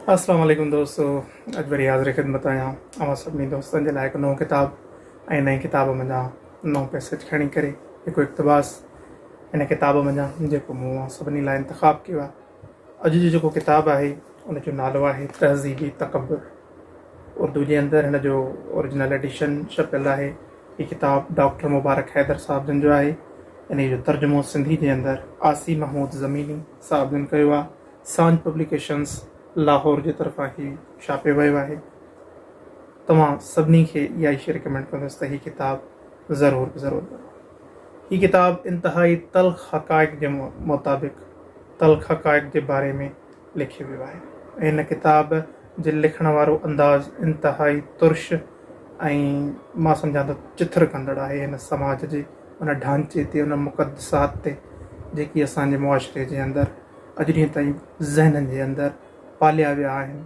अस्सलाम वालेकुम दोस्तों। अॼु वरी हाज़िर ख़िदमत आहियां अवां सभिनी दोस्तनि जे लाइ हिकु नओं किताबु ऐं नई किताब मंझां नओं पैसेज खणी करे हिकु इक़्तिबास हिन किताब मंझां जेको मूं सभिनी लाइ इंतिख़ाबु कयो आहे। अॼु जो जेको किताबु आहे उनजो नालो आहे तहज़ीबी तकब्बुर। उर्दू जे अंदरि हिन जो ओरिजिनल एडिशन छपियल आहे। हीअ किताबु डॉक्टर मुबारक हैदर साहिब जन जो आहे। इन जो तर्जुमो सिंधी जे अंदरि आसी महमूद ज़मीनी साहिब जन कयो आहे। सांझ पब्लिकेशन्स लाहौर जे तरफ़ां ही छापे वियो आहे। तव्हां सभिनी खे इहा ई रिकमेंड कंदुसि त हीअ किताबु ज़रूरु पढ़ो। हीअ किताबु इंतिहाई तल्ख़ हक़ाइक़ जे मुताबिक़ तल्ख़ हक़ाइक़ जे बारे में लिखियो वियो आहे ऐं हिन किताब जे लिखण वारो अंदाज़ इंतिहाई तुर्श ऐं मां सम्झां थो चिथर कंदड़ आहे हिन समाज जे उन ढांचे ते, उन मुक़दसात ते जेकी असांजे मुआशरे जे अंदरि अॼु ॾींहं ताईं ज़हननि जे अंदरि पालिया विया आहिनि,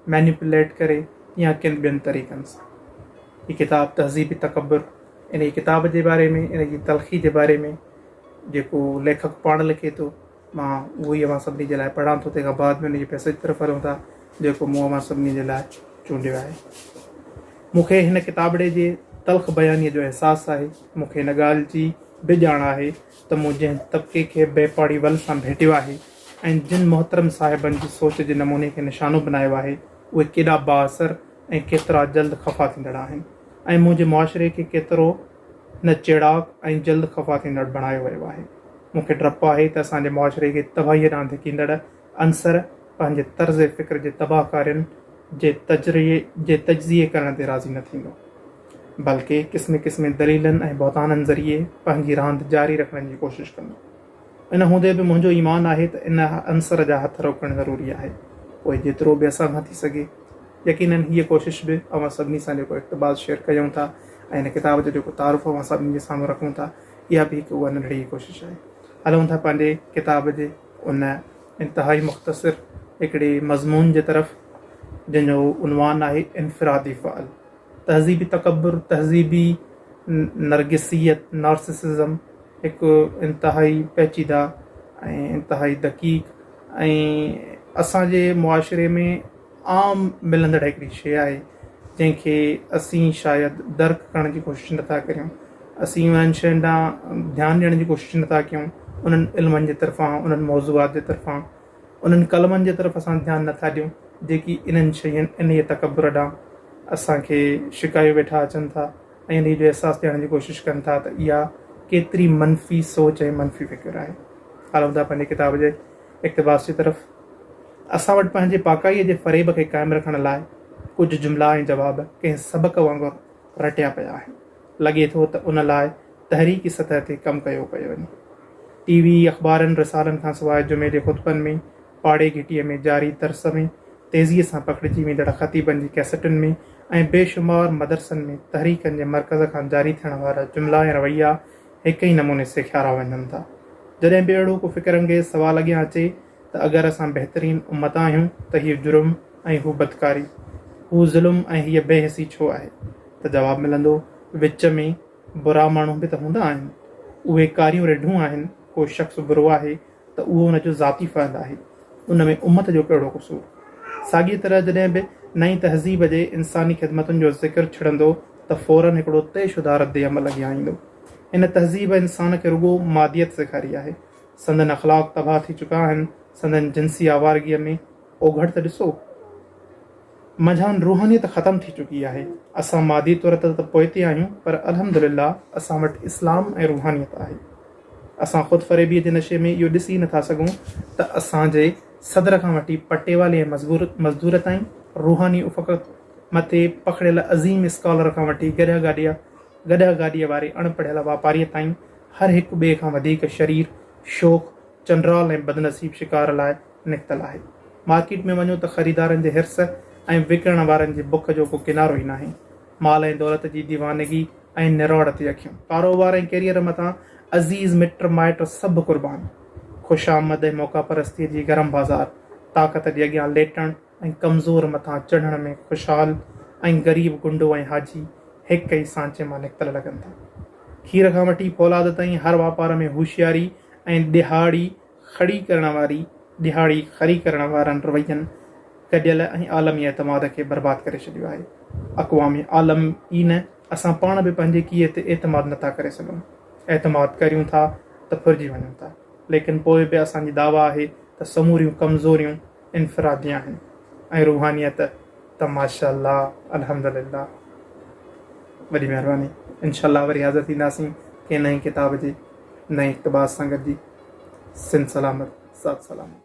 मैनिपुलेट करे या किन ॿियनि तरीक़नि सां। हीअ किताबु तहज़ीबी तकब्बुर, इन जी किताब जे बारे में, इन जी तलख़ी जे बारे में जेको लेखक पाण लिखे थो, मां उहो ई अवां सभिनी जे लाइ पढ़ां थो। तंहिंखां बाद में उनजी पैसेज तरफ़ हलूं था जेको मूं अवां सभिनी जे लाइ चूंडियो आहे। मूंखे हिन किताबड़े जे तल्ख़ बयानीअ जो अहसासु आहे। मूंखे हिन ॻाल्हि जी बि ॼाण आहे त मूं जंहिं तबिके खे बेपाड़ी वल सां भेटियो आहे ऐं जिन मोहतरम साहिबनि जी सोच जे नमूने खे निशानो बनायो आहे, उहे केॾा बाअसर ऐं केतिरा जल्द ख़फ़ा थींदड़ आहिनि ऐं मुंहिंजे मुआशरे खे केतिरो न चिड़ाक ऐं जल्द ख़फ़ा थींदड़ बणायो वियो आहे। मूंखे डपु आहे त असांजे मुआशरे खे तबाहीअ ॾांहुं धिकींदड़ अंसर पंहिंजे तर्ज़ फ़िक्र जे तबाहकारियुनि जे तजज़िये करण ते राज़ी न थींदो, बल्कि क़िस्म क़िस्म दलीलनि ऐं बौताननि ज़रिए पंहिंजी रांदि जारी रखण जी कोशिशि कंदो। इन हूंदे बि मुंहिंजो ईमान आहे त इन अंसर जा हथ रोकणु ज़रूरी आहे। पोइ जेतिरो बि असां खां थी सघे यकीनन हीअ कोशिशि बि अवां सभिनी सां जेको इक़्तिबास शेयर कयूं था ऐं हिन किताब जो जेको तारुफ़ अवां सभिनी जे साम्हूं रखूं था, इहा बि हिकु उहा नंढड़ी कोशिशि आहे। हलूं था पंहिंजे किताब जे उन इंतिहाई मुख़्तसिर हिकिड़े मज़मून जे तरफ़ जंहिंजो उनवान आहे इनफ़िरादी फ़अल। तहज़ीबी तकब्बुर, तहज़ीबी नरगिसियत, नार्सिसिज़म हिकु इंतिहाई पेचीदा ऐं इंतिहाई दक़ीक़ ऐं असांजे मुआशरे में आम मिलंदड़ हिकिड़ी शइ आहे जंहिंखे असीं शायदि दर्क करण जी कोशिशि नथा करियूं। असीं उन्हनि शयुनि ॾांहुं ध्यानु ॾियण जी कोशिशि नथा कयूं। उन्हनि इल्मनि जे तरफ़ां, उन्हनि मौज़ूआत जे तरफ़ां, उन्हनि कलमनि जे तरफ़ असां ध्यानु नथा ॾियूं जेकी इन्हनि शयुनि इन जे तकब्बुर ॾांहुं असांखे शिकायो वेठा अचनि था ऐं इन जो अहसासु ॾियण जी कोशिशि कनि था त इहा केतिरी मनफ़ी सोच ऐं मनफ़ी फ़िक्र आहे। हलूं था पंहिंजे किताब जे इक़्तिबास जी तरफ़। असां वटि पंहिंजे पाकाईअ जे फ़रेब खे क़ाइमु रखण लाइ कुझु जुमिला ऐं जवाब कंहिं सबक़ वांगुरु रटिया पिया आहिनि। लॻे थो त उन लाइ तहरीकी सतह ते कमु कयो पियो वञे। टीवी, अख़बारनि, रिसालनि खां सवाइ जुमे जे ख़ुतबनि में, पाड़े घिटीअ में जारी दर्स में, तेज़ीअ सां पकिड़िजी वेंदड़ ख़तीबनि जी कैसेटुनि में ऐं बेशुमार मदरसनि में तहरीकनि जे मर्कज़ खां जारी थियण वारा जुमिला ऐं रवैया हिकु ई नमूने सेखारा वञनि था। जॾहिं बि अहिड़ो को फ़िक्रअंगेज़ सवाल अॻियां अचे त अगरि असां बहितरीनु उम्मत आहियूं त हीअ जुर्म ऐं हू बदकारी, हू ज़ुल्म ऐं हीअ बेहसी छो आहे, त जवाबु मिलंदो विच में बुरा माण्हू बि त हूंदा आहिनि। उहे कारियूं रिढूं आहिनि। को शख़्स बुरो आहे त उहो हुनजो ज़ाती फ़र्ज़ु आहे, उन में उम्मत जो कहिड़ो क़सूरु। साॻी तरह जॾहिं बि नई तहज़ीब जे इंसानी ख़िदमतुनि जो ज़िक्र छिड़ंदो त फ़ौरन हिकिड़ो तयशुदा रद्द अमल अॻियां ईंदो। इन तहज़ीब इंसान खे रुॻो मादियत सेखारी आहे। संदन अख़लाक़ तबाह थी चुका आहिनि। संदन जिन्सी आवारगीअ में ओघड़ त ॾिसो। मंझान रूहानियत ख़तमु थी चुकी आहे। असां मादी तौर त पोइते आहियूं, पर अल्हम्दुलिल्लाह असां वटि इस्लाम ऐं रूहानियत आहे। असां ख़ुदि फ़रेबीअ जे नशे में इहो ॾिसी नथा सघूं त असांजे सदर खां वठी पटेवाले ऐं मज़दूर ताईं, रूहानी उफ़क़ मथे पखड़ियल अज़ीम स्कॉलर खां वठी गॾह गाॾीअ वारे अणपढ़ियल वापारीअ ताईं हर हिकु ॿिए खां वधीक शरीर, शौक़, चंडराल ऐं बदनसीब शिकार लाइ निकितल आहे। मार्केट में वञो त ख़रीदारनि जे हिर्स ऐं विकिणण वारनि जे बुख जो को किनारो ई न आहे। माल ऐं दौलत जी दीवानगी ऐं निरोड़ ते अखियूं, कारोबार ऐं कैरियर मथां अज़ीज़ मिट माइट सभु क़ुर्बान। ख़ुशामद ऐं मौक़ा परस्तीअ जी गरम बाज़ार, ताक़त जे अॻियां लेटण ऐं कमज़ोर मथां चढ़ण में ख़ुशहाल ऐं ग़रीब गुंडो ऐं हाजी हिकु ई सांचे मां निकितल लॻनि था। खीर खां वठी फौलाद ताईं हर वापार में होशियारी ऐं दिहाड़ी खड़ी करण वारनि रवैयनि गॾियल ऐं आलमी एतमाद खे बर्बादु करे छॾियो आहे। अक़वामी आलम ई न, असां पाण बि पंहिंजे कीअ ते एतमाद नथा करे सघूं। एतमाद करियूं था त फुरिजी वञूं था, लेकिन पोइ बि असांजी दावा आहे त समूरियूं कमज़ोरियूं इनफ़रादी आहिनि ऐं रूहानियत त माशाअल्लाह अल्हम्दुलिल्लाह। वॾी महिरबानी। इंशाअल्लाह वरी हाज़िर थींदासीं कंहिं नई किताब जे नई इक़्तिबास सां गॾिजी। सिंध सलामत, साथ सलामत।